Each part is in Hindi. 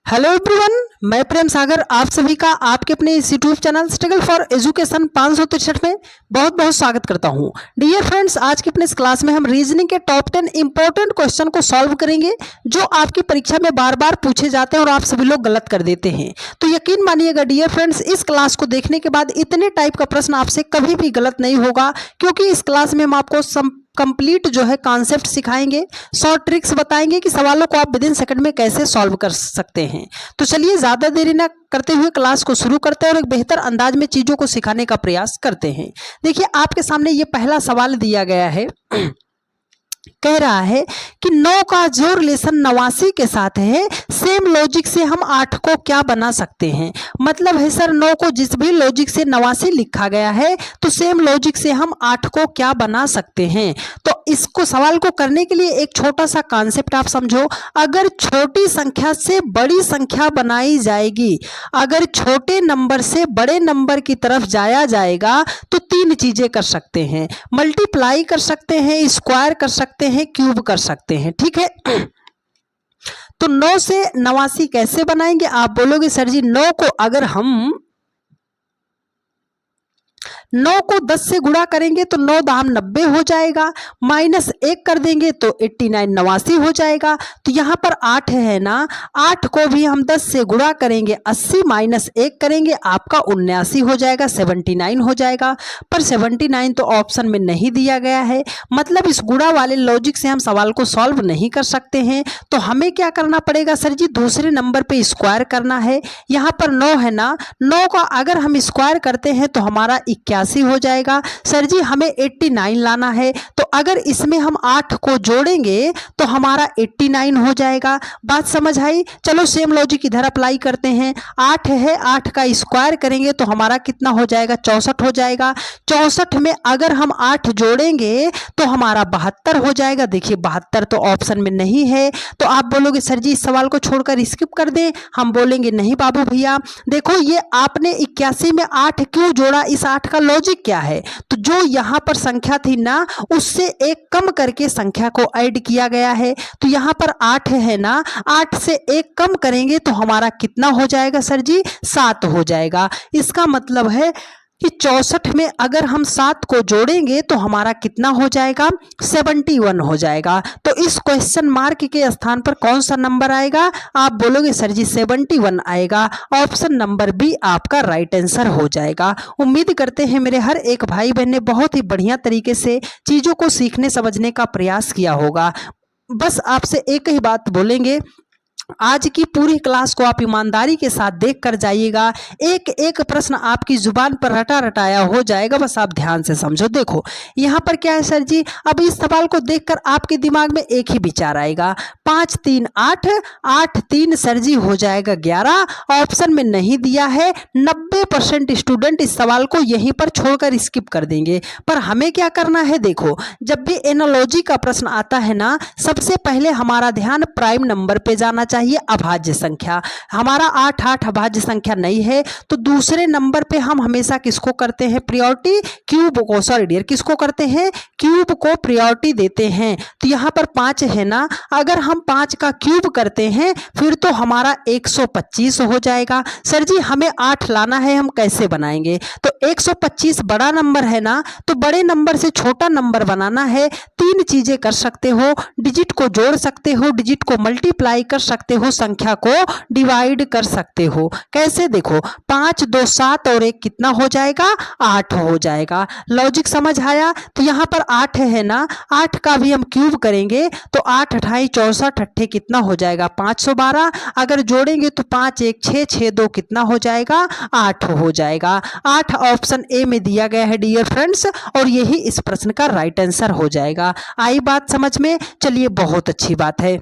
हेलो एवरीवन, मैं प्रेम सागर आप सभी का आपके अपने इस YouTube channel struggle for education 563 में बहुत बहुत स्वागत करता हूं। डियर फ्रेंड्स, आज की अपने इस क्लास में हम रीजनिंग के टॉप 10 इंपॉर्टेंट क्वेश्चन को सॉल्व करेंगे जो आपकी परीक्षा में बार बार पूछे जाते हैं और आप सभी लोग गलत कर देते हैं। तो यकीन मानिएगा डियर फ्रेंड्स, इस क्लास को देखने के बाद इतने टाइप का प्रश्न आपसे कभी भी गलत नहीं होगा, क्योंकि इस क्लास में हम आपको कंप्लीट जो है कॉन्सेप्ट सिखाएंगे, शॉर्ट ट्रिक्स बताएंगे कि सवालों को आप विद इन सेकंड में कैसे सॉल्व कर सकते हैं। तो चलिए ज़्यादा देरी ना करते हुए क्लास को शुरू करते हैं और एक बेहतर अंदाज में चीज़ों को सिखाने का प्रयास करते हैं। देखिए, आपके सामने ये पहला सवाल दिया गया है। कह रहा है कि 9 का जो रिलेशन 89 के साथ है, सेम लॉजिक से हम 8 को क्या बना सकते हैं। मतलब है सर, 9 को जिस भी लॉजिक से 89 लिखा गया है तो सेम लॉजिक से हम 8 को क्या बना सकते हैं। तो इसको सवाल को करने के लिए एक छोटा सा कॉन्सेप्ट आप समझो। अगर छोटी संख्या से बड़ी संख्या बनाई जाएगी, अगर छोटे नंबर से बड़े नंबर की तरफ जाया जाएगा तो 3 चीजें कर सकते हैं। मल्टीप्लाई कर सकते हैं, स्क्वायर कर सकते हैं, क्यूब कर सकते हैं। ठीक है, तो 9 से 89 कैसे बनाएंगे। आप बोलोगे सर जी, 9 को अगर हम 9 को 10 से गुणा करेंगे तो 9 दाम 90 हो जाएगा, माइनस 1 कर देंगे तो 89 89 हो जाएगा। तो यहाँ पर 8 है ना, 8 को भी हम 10 से गुणा करेंगे, 80 माइनस 1 करेंगे, आपका 79 हो जाएगा, 79 हो जाएगा। पर 79 तो ऑप्शन में नहीं दिया गया है, मतलब इस गुणा वाले लॉजिक से हम सवाल को सॉल्व नहीं कर सकते हैं। तो हमें क्या करना पड़ेगा सर जी, दूसरे नंबर पे स्क्वायर करना है। यहाँ पर 9 है ना, 9 का अगर हम स्क्वायर करते हैं तो हमारा 81 हो जाएगा। सर जी हमें 89 लाना है, तो अगर इसमें हम 8 को जोड़ेंगे तो हमारा 89 हो जाएगा। बात समझ आई। चलो सेम लॉजिक इधर अप्लाई करते हैं। 8 है, 8 का स्क्वायर करेंगे तो हमारा कितना हो जाएगा, 64 हो जाएगा। 64 में अगर हम 8 जोड़ेंगे तो हमारा 72 हो जाएगा। देखिए 72 तो ऑप्शन में नहीं है। तो आप बोलोगे सर जी इस सवाल को छोड़कर स्किप कर दें। हम बोलेंगे नहीं बाबू भैया, देखो ये आपने 81 में 8 क्यों जोड़ा, इस 8 का लॉजिक क्या है। तो जो यहाँ पर संख्या थी ना, उससे एक कम करके संख्या को ऐड किया गया है। तो यहाँ पर 8 है ना, 8 से एक कम करेंगे तो हमारा कितना हो जाएगा सर जी, 7 हो जाएगा। इसका मतलब है कि 64 में अगर हम 7 को जोड़ेंगे तो हमारा कितना हो जाएगा, 71 हो जाएगा। तो इस क्वेश्चन मार्क के स्थान पर कौन सा नंबर आएगा, आप बोलोगे सर जी 71 आएगा। ऑप्शन नंबर बी आपका राइट आंसर हो जाएगा। उम्मीद करते हैं मेरे हर एक भाई बहन ने बहुत ही बढ़िया तरीके से चीज़ों को सीखने समझने का प्रयास किया होगा। बस आपसे एक ही बात बोलेंगे, आज की पूरी क्लास को आप ईमानदारी के साथ देख कर जाइएगा। एक एक प्रश्न आपकी जुबान पर रटा रटाया हो जाएगा, बस आप ध्यान से समझो। देखो यहाँ पर क्या है सर जी, अब इस सवाल को देखकर आपके दिमाग में एक ही विचार आएगा, 5 3 8, 8 3 सर जी हो जाएगा 11। ऑप्शन में नहीं दिया है। 90% स्टूडेंट इस सवाल को यहीं पर छोड़कर स्किप कर देंगे। पर हमें क्या करना है, देखो जब भी एनालॉजी का प्रश्न आता है ना, सबसे पहले हमारा ध्यान प्राइम नंबर पे जाना चाहिए। अभाज्य संख्या हमारा 8 8 अभाज्य संख्या नहीं है, तो दूसरे नंबर पे हम हमेशा किसको करते हैं, प्रायोरिटी, क्यूब को, सॉरी डियर, किसको करते हैं, क्यूब को प्रायोरिटी देते हैं। तो यहाँ पर 5 है ना, अगर हम 5 का क्यूब करते हैं फिर तो हमारा 125 हो जाएगा। सर जी हमें 8 लाना है, हम कैसे बनाएंगे। तो 125 बड़ा नंबर है ना, तो बड़े नंबर से छोटा नंबर बनाना है। 3 चीजें कर सकते हो, डिजिट को जोड़ सकते हो, डिजिट को मल्टीप्लाई कर सकते हो, संख्या को डिवाइड कर सकते हो। कैसे, देखो 5 2 7 और 1 कितना हो जाएगा, 8 हो जाएगा। लॉजिक समझ आया। तो यहाँ पर 8 है ना, 8 का भी हम क्यूब करेंगे तो 8 28 64 अट्ठे कितना हो जाएगा, 512। अगर जोड़ेंगे तो 5 1 6 6 2 कितना हो जाएगा, 8 हो जाएगा। 8 ऑप्शन ए में दिया गया है डियर फ्रेंड्स, और यही इस प्रश्न का राइट आंसर हो जाएगा। आई बात समझ में। चलिए बहुत अच्छी बात है।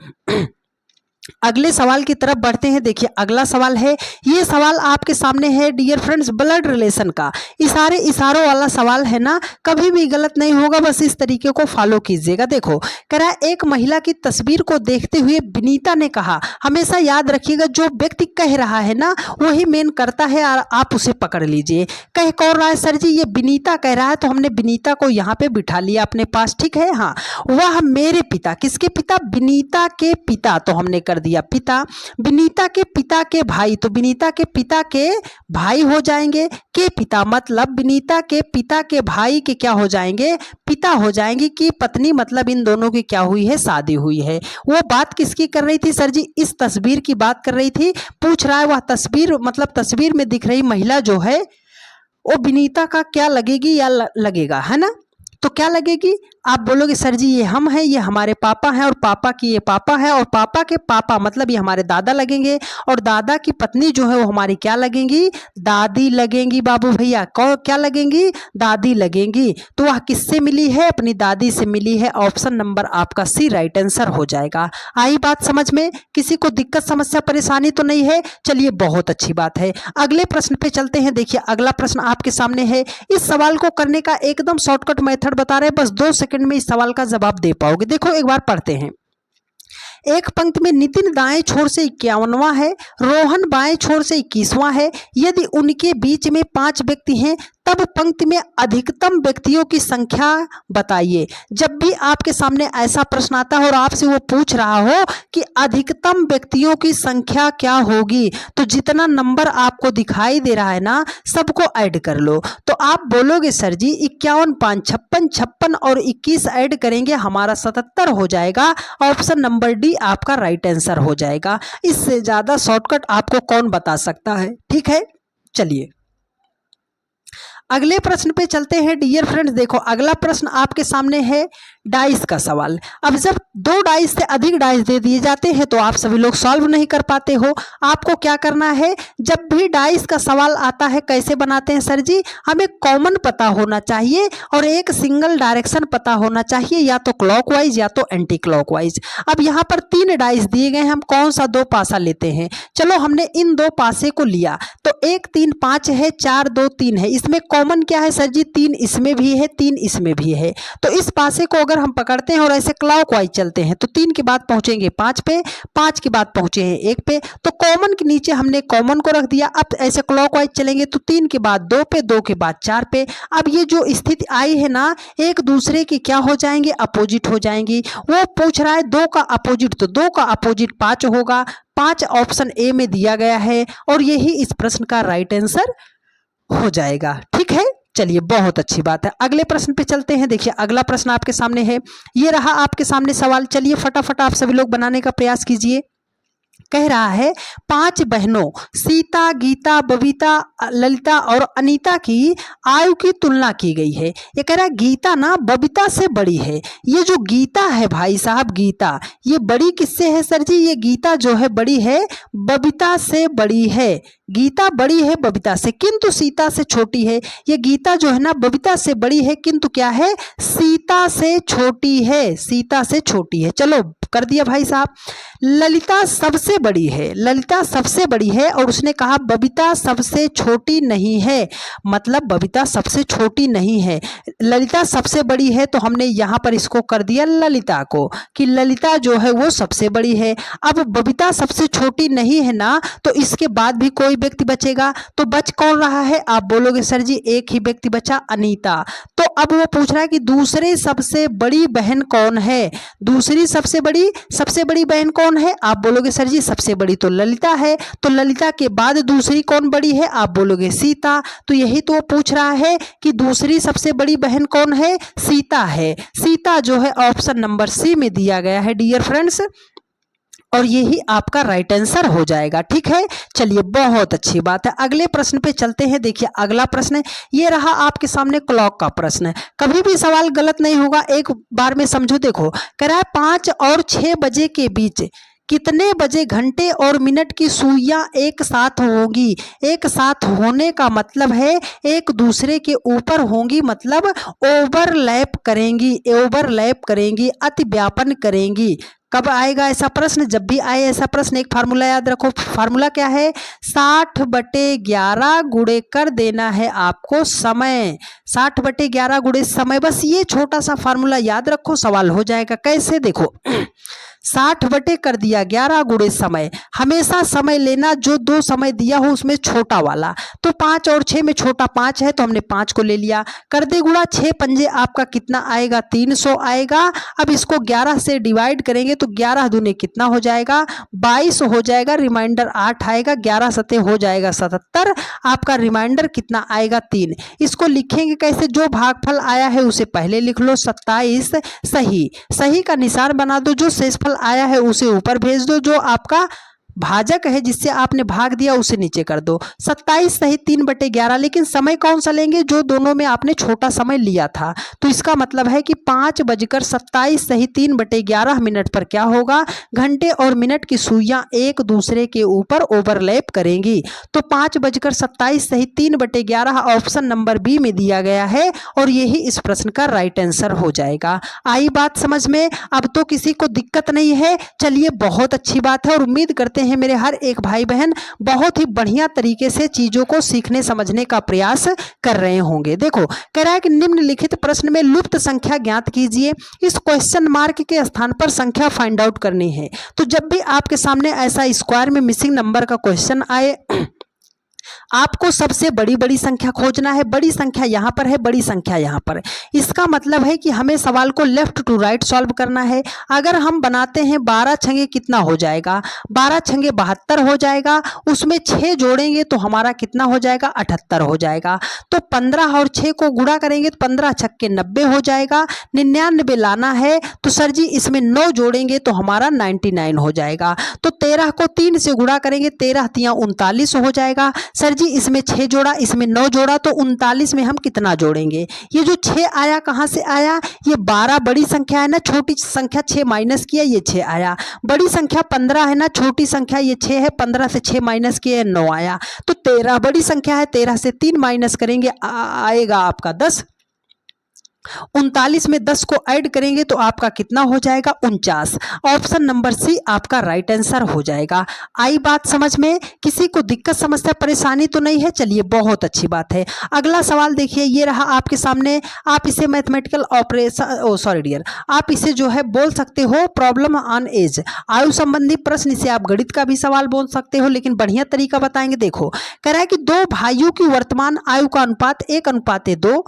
अगले सवाल की तरफ बढ़ते हैं। देखिए अगला सवाल है, ये सवाल आपके सामने है डियर फ्रेंड्स ब्लड रिलेशन का। इशारे इशारों वाला सवाल है ना, कभी भी गलत नहीं होगा, बस इस तरीके को फॉलो कीजिएगा। देखो कह रहा है, एक महिला की तस्वीर को देखते हुए विनीता ने कहा, हमेशा याद रखिएगा जो व्यक्ति कह रहा है ना वही मेन करता है, और आप उसे पकड़ लीजिए। कह कौन रहा है सर जी, ये विनीता कह रहा है, तो हमने विनीता को यहाँ पे बिठा लिया अपने पास। ठीक है, हाँ, वह मेरे पिता, किसके पिता, विनीता के पिता, तो हमने कर कर दिया पिता। विनीता के पिता के भाई, तो विनीता के पिता के भाई हो जाएंगे के पिता, मतलब विनीता के पिता के भाई के क्या हो जाएंगे, पिता हो जाएंगे। की पत्नी मतलब इन दोनों की क्या हुई है, शादी हुई है। वो बात किसकी कर रही थी सर जी, इस तस्वीर की बात कर रही थी। पूछ रहा है वह तस्वीर मतलब तस्वीर में दिख रही महिला जो है वो विनीता का क्या लगेगी या लगेगा, है ना। तो क्या लगेगी, आप बोलोगे सर जी ये हम हैं, ये हमारे पापा हैं, और पापा की ये पापा है, और पापा के पापा मतलब ये हमारे दादा लगेंगे, और दादा की पत्नी जो है वो हमारी क्या लगेंगी, दादी लगेंगी। बाबू भैया कौन क्या लगेंगी, दादी लगेंगी। तो वह किससे मिली है, अपनी दादी से मिली है। ऑप्शन नंबर आपका सी राइट आंसर हो जाएगा। आई बात समझ में, किसी को दिक्कत समस्या परेशानी तो नहीं है, चलिए बहुत अच्छी बात है। अगले प्रश्न पे चलते हैं। देखिए अगला प्रश्न आपके सामने है। इस सवाल को करने का एकदम शॉर्टकट मेथड बता रहे हैं, बस 2 सेकंड में इस सवाल का जवाब दे पाओगे। देखो एक बार पढ़ते हैं। एक पंक्ति में नितिन दाएं छोर से 51वां है, रोहन बाएं छोर से 21वां है। यदि उनके बीच में 5 व्यक्ति हैं तब पंक्ति में अधिकतम व्यक्तियों की संख्या बताइए। जब भी आपके सामने ऐसा प्रश्न आता है और आपसे वो पूछ रहा हो कि अधिकतम व्यक्तियों की संख्या क्या होगी, तो जितना नंबर आपको दिखाई दे रहा है ना सबको ऐड कर लो। तो आप बोलोगे सर जी 51, 5, 56, 56 और 21 ऐड करेंगे हमारा 77 हो जाएगा। ऑप्शन नंबर डी आपका राइट आंसर हो जाएगा। इससे ज्यादा शॉर्टकट आपको कौन बता सकता है। ठीक है, चलिए अगले प्रश्न पे चलते हैं। डियर फ्रेंड्स देखो अगला प्रश्न आपके सामने है डाइस का सवाल। अब जब 2 डाइस से अधिक डाइस दे दिए जाते हैं तो आप सभी लोग सॉल्व नहीं कर पाते हो। आपको क्या करना है, जब भी डाइस का सवाल आता है कैसे बनाते हैं सर जी, हमें कॉमन पता होना चाहिए और एक सिंगल डायरेक्शन पता होना चाहिए, या तो क्लॉकवाइज या तो एंटी क्लॉकवाइज। अब यहाँ पर 3 डाइस दिए गए हैं, हम कौन सा 2 पासा लेते हैं। चलो हमने इन 2 पासे को लिया तो 1 3 5 है, 4 2 3 है। इसमें कॉमन क्या है सर जी, 3 इसमें भी है 3 इसमें भी है। तो इस पासे को अगर हम पकड़ते हैं और ऐसे क्लॉकवाइज चलते हैं तो 3 के बाद पहुंचेंगे 5 पे, 5 के बाद पहुंचे हैं 1 पे, तो कॉमन के नीचे हमने कॉमन को रख दिया। अब ऐसे क्लॉकवाइज चलेंगे तो 3 के बाद 2 पे, 2 के बाद 4 पे। अब ये जो स्थिति आई है ना एक दूसरे की क्या हो जाएंगे, अपोजिट हो जाएंगी। वो पूछ रहा है 2 का अपोजिट, तो 2 का अपोजिट 5 होगा। 5 ऑप्शन ए में दिया गया है और यही इस प्रश्न का राइट आंसर हो जाएगा। ठीक है, चलिए बहुत अच्छी बात है। अगले प्रश्न पे चलते हैं। देखिए अगला प्रश्न आपके सामने है, ये रहा आपके सामने सवाल। चलिए फटाफट आप सभी लोग बनाने का प्रयास कीजिए। कह रहा है 5 बहनों सीता, गीता, बबीता, ललिता और अनीता की आयु की तुलना की गई है। ये कह रहा है गीता ना बबीता से बड़ी है। ये जो गीता है भाई साहब, गीता ये बड़ी किससे है सर जी, ये गीता जो है बड़ी है बबीता से बड़ी है। गीता बड़ी है बबीता से किंतु सीता से छोटी है। ये गीता जो है ना बबीता से बड़ी है किंतु क्या है, सीता से छोटी है, सीता से छोटी है। चलो कर दिया भाई साहब। ललिता सबसे बड़ी है, ललिता सबसे बड़ी है और उसने कहा बबीता सबसे छोटी नहीं है, मतलब बबीता सबसे छोटी नहीं है, ललिता सबसे बड़ी है। तो हमने यहाँ पर इसको कर दिया ललिता को कि ललिता जो है वो सबसे बड़ी है। अब बबीता सबसे छोटी नहीं है ना, तो इसके बाद भी कोई व्यक्ति बचेगा, तो बच कौन रहा है, आप बोलोगे सर जी एक ही व्यक्ति बचा, अनीता। तो अब वो पूछ रहा है कि दूसरी सबसे बड़ी बहन कौन है, दूसरी सबसे बड़ी बहन कौन है, आप बोलोगे सर जी सबसे बड़ी तो ललिता है। तो ललिता के बाद दूसरी कौन बड़ी है, आप बोलोगे सीता। तो यही तो वो पूछ रहा है कि दूसरी सबसे बड़ी बहन कौन है, सीता है। सीता जो है ऑप्शन नंबर सी में दिया गया है डियर फ्रेंड्स, और यही आपका राइट आंसर हो जाएगा। ठीक है, चलिए बहुत अच्छी बात है। अगले प्रश्न पे चलते हैं। देखिए अगला प्रश्न ये रहा आपके सामने क्लॉक का प्रश्न। कभी भी सवाल गलत नहीं होगा, एक बार में समझो। देखो कह रहा है 5 और 6 बजे के बीच कितने बजे घंटे और मिनट की सुइयां एक साथ होंगी। एक साथ होने का मतलब है एक दूसरे के ऊपर होंगी, मतलब ओवरलैप करेंगी, ओवरलैप करेंगी, अतिव्यापन करेंगी। कब आएगा ऐसा प्रश्न, जब भी आए ऐसा प्रश्न एक फार्मूला याद रखो। फार्मूला क्या है, 60/11 गुणे कर देना है आपको समय, 60/11 गुणे समय। बस ये छोटा सा फार्मूला याद रखो, सवाल हो जाएगा। कैसे, देखो 60 बटे कर दिया 11 गुणे समय। हमेशा समय लेना जो दो समय दिया हो उसमें छोटा वाला। तो 5 और 6 में छोटा 5 है तो हमने 5 को ले लिया। कर दे गुणा 6 पंजे आपका कितना आएगा 300 आएगा। अब इसको 11 से डिवाइड करेंगे तो 11 दूने कितना हो जाएगा 22 हो जाएगा। रिमाइंडर 8 आएगा। 11 सते हो जाएगा 77। आपका रिमाइंडर कितना आएगा 3। इसको लिखेंगे कैसे, जो भागफल आया है उसे पहले लिख लो 27 सही। सही का निशान बना दो। जो शेषफल आया है उसे ऊपर भेज दो। जो आपका भाजक है जिससे आपने भाग दिया उसे नीचे कर दो। 27 सही 3/11। लेकिन समय कौन सा लेंगे, जो दोनों में आपने छोटा समय लिया था। तो इसका मतलब है कि 5:27 सही 3/11 मिनट पर क्या होगा, घंटे और मिनट की सुइयां एक दूसरे के ऊपर ओवरलैप करेंगी। तो 5:27 सही 3/11 ऑप्शन नंबर बी में दिया गया है और यही इस प्रश्न का राइट आंसर हो जाएगा। आई बात समझ में? अब तो किसी को दिक्कत नहीं है। चलिए बहुत अच्छी बात है और उम्मीद करते हैं मेरे हर एक भाई बहन बहुत ही बढ़िया तरीके से चीजों को सीखने समझने का प्रयास कर रहे होंगे। देखो कह रहा है कि निम्नलिखित प्रश्न में लुप्त संख्या ज्ञात कीजिए। इस क्वेश्चन मार्क के स्थान पर संख्या फाइंड आउट करनी है। तो जब भी आपके सामने ऐसा स्क्वायर में मिसिंग नंबर का क्वेश्चन आए, आपको सबसे बड़ी संख्या खोजना है। बड़ी संख्या यहाँ पर है, बड़ी संख्या यहाँ पर। इसका मतलब है कि हमें सवाल को लेफ्ट टू राइट सॉल्व करना है। अगर हम बनाते हैं 12 छंगे कितना हो जाएगा, 12 छंगे 72 हो जाएगा। उसमें 6 जोड़ेंगे तो हमारा कितना हो जाएगा 78 हो जाएगा। तो 15 और 6 को गुणा करेंगे तो 15 छक्के 90 हो जाएगा। 99 लाना है तो सर जी इसमें 9 जोड़ेंगे तो हमारा 99 हो जाएगा। तो 13 को 3 से गुणा करेंगे, 13 तियां 39 हो जाएगा। सर जी इसमें 6 जोड़ा, इसमें 9 जोड़ा, तो 39 में हम कितना जोड़ेंगे। ये जो 6 आया कहाँ से आया, ये 12 बड़ी संख्या है ना, छोटी संख्या 6 माइनस किया ये 6 आया। बड़ी संख्या 15 है ना, छोटी संख्या ये 6 है, 15 से 6 माइनस किया 9 आया। तो 13 बड़ी संख्या है, 13 से 3 माइनस करेंगे आएगा आपका 10। 39 में 10 को ऐड करेंगे तो आपका कितना हो जाएगा 49। ऑप्शन नंबर सी आपका राइट आंसर हो जाएगा। आई बात समझ में? किसी को दिक्कत समस्या परेशानी तो नहीं है? चलिए बहुत अच्छी बात है। अगला सवाल देखिए, ये रहा आपके सामने। आप इसे मैथमेटिकल ऑपरेशन आप इसे जो है बोल सकते हो प्रॉब्लम ऑन एज, आयु संबंधी प्रश्न। इसे आप गणित का भी सवाल बोल सकते हो, लेकिन बढ़िया तरीका बताएंगे। देखो कह रहा है कि दो भाइयों की वर्तमान आयु का अनुपात 1:2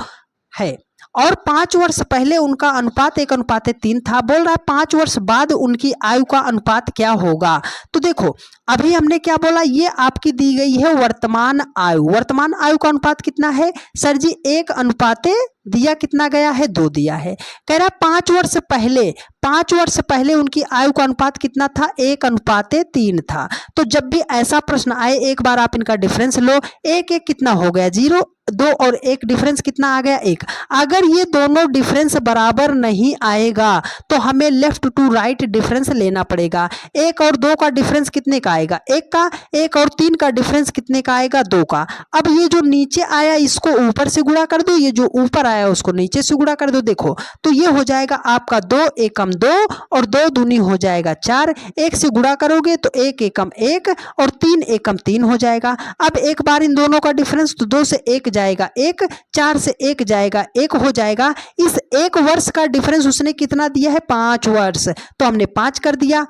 है और 5 वर्ष पहले उनका अनुपात 1:3 था। बोल रहा है 5 वर्ष बाद उनकी आयु का अनुपात क्या होगा। तो देखो अभी हमने क्या बोला, ये आपकी दी गई है वर्तमान आयु। वर्तमान आयु का अनुपात कितना है सर जी 1:, दिया कितना गया है 2 दिया है। कह रहा 5 वर्ष पहले उनकी आयु का अनुपात कितना था 1:3 था। तो जब भी ऐसा प्रश्न आए एक बार आप इनका डिफरेंस लो। 1 कितना हो गया 0, 2 और 1 डिफरेंस कितना आ गया 1। अगर ये दोनों डिफरेंस बराबर नहीं आएगा तो हमें लेफ्ट टू राइट डिफरेंस लेना पड़ेगा। 1 और 2 का डिफरेंस कितने का आएगा 1 का, 1 और 3 का डिफरेंस कितने का आएगा 2 का। अब ये जो नीचे आया इसको ऊपर से गुणा कर दो, ये जो ऊपर आया उसको नीचे से गुणा कर दो। देखो तो ये हो जाएगा आपका 2 एकम 2 और 2 दूनी हो जाएगा 4। 1 से गुणा करोगे तो 1 एकम 1 और 3 एकम 3 हो जाएगा। अब एक बार इन दोनों का डिफरेंस, तो 2 से 1 जाएगा 1, 4 से 1 जाएगा 1 हो जाएगा। इस 1 वर्ष का डिफरेंस उसने कितना दिया है 5 वर्ष, तो हमने 5 कर दिया।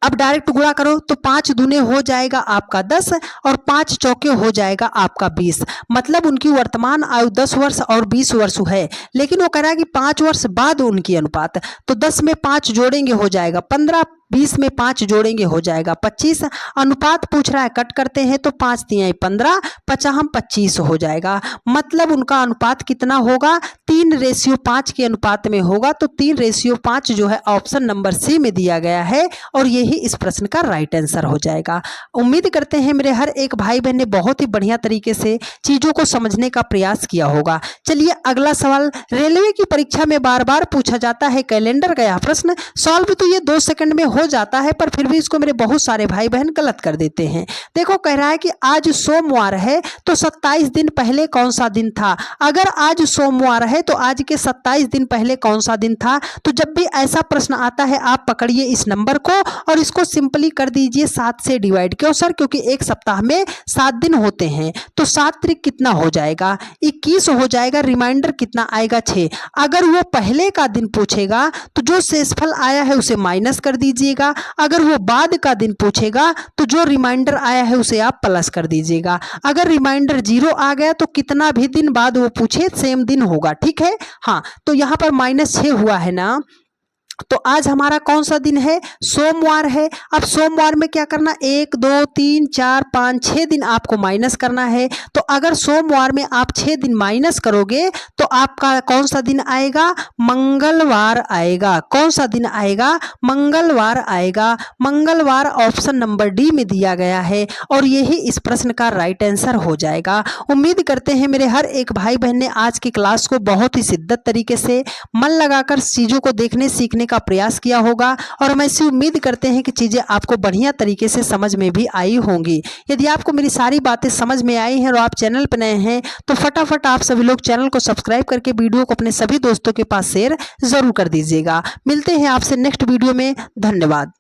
अब डायरेक्ट गुणा करो तो 5 दूने हो जाएगा आपका 10 और 5 चौके हो जाएगा आपका 20। मतलब उनकी वर्तमान आयु 10 वर्ष और 20 वर्ष है। लेकिन वो कह रहा है कि 5 वर्ष बाद उनकी अनुपात, तो 10 में 5 जोड़ेंगे हो जाएगा 15, 20 में 5 जोड़ेंगे हो जाएगा 25। अनुपात पूछ रहा है, कट करते हैं तो 5 तिहाई 15, 50 25 हो जाएगा। मतलब उनका अनुपात कितना होगा 3:5 के अनुपात में होगा। तो 3:5 जो है ऑप्शन नंबर सी में दिया गया है और यही इस प्रश्न का राइट आंसर हो जाएगा। उम्मीद करते हैं मेरे हर एक भाई बहन ने बहुत ही बढ़िया तरीके से चीजों को समझने का प्रयास किया होगा। चलिए अगला सवाल, रेलवे की परीक्षा में बार बार पूछा जाता है कैलेंडर का यह प्रश्न। सॉल्व तो ये 2 सेकंड में हो जाता है, पर फिर भी इसको मेरे बहुत सारे भाई बहन गलत कर देते हैं। देखो कह रहा है कि आज सोमवार है तो 27 दिन पहले कौन सा दिन था। अगर आज सोमवार है तो आज के 27 दिन पहले कौन सा दिन था। तो जब भी ऐसा प्रश्न आता है आप पकड़िए इस नंबर को और इसको सिंपली कर दीजिए 7 से डिवाइड। क्यों सर? क्योंकि एक सप्ताह में 7 दिन होते हैं। तो 7 त्रिक कितना हो जाएगा? 21 हो जाएगा। रिमाइंडर कितना आएगा? 6। अगर वो पहले का दिन पूछेगा तो जो शेषफल आया है उसे माइनस कर दीजिएगा। अगर वो बाद का दिन पूछेगा तो जो रिमाइंडर आया है उसे आप प्लस कर दीजिएगा। अगर रिमाइंडर 0 आ गया तो कितना भी दिन बाद वो पूछे सेम दिन होगा। ठीक है। हाँ, तो यहाँ पर -6 हुआ है ना। तो आज हमारा कौन सा दिन है? सोमवार है। अब सोमवार में क्या करना? 1 2 3 4 5 6 दिन आपको माइनस करना है। तो अगर सोमवार में आप 6 दिन माइनस करोगे तो आपका कौन सा दिन आएगा? मंगलवार आएगा। कौन सा दिन आएगा? मंगलवार आएगा। मंगलवार ऑप्शन नंबर डी में दिया गया है और यही इस प्रश्न का राइट आंसर हो जाएगा। उम्मीद करते हैं मेरे हर एक भाई बहन ने आज की क्लास को बहुत ही शिद्दत तरीके से मन लगाकर चीज़ों को देखने सीखने का प्रयास किया होगा और हम ऐसी उम्मीद करते हैं कि चीज़ें आपको बढ़िया तरीके से समझ में भी आई होंगी। यदि आपको मेरी सारी बातें समझ में आई हैं और आप चैनल पर नए हैं तो फटाफट आप सभी लोग चैनल को सब्सक्राइब करके वीडियो को अपने सभी दोस्तों के पास शेयर जरूर कर दीजिएगा। मिलते हैं आपसे नेक्स्ट वीडियो में। धन्यवाद।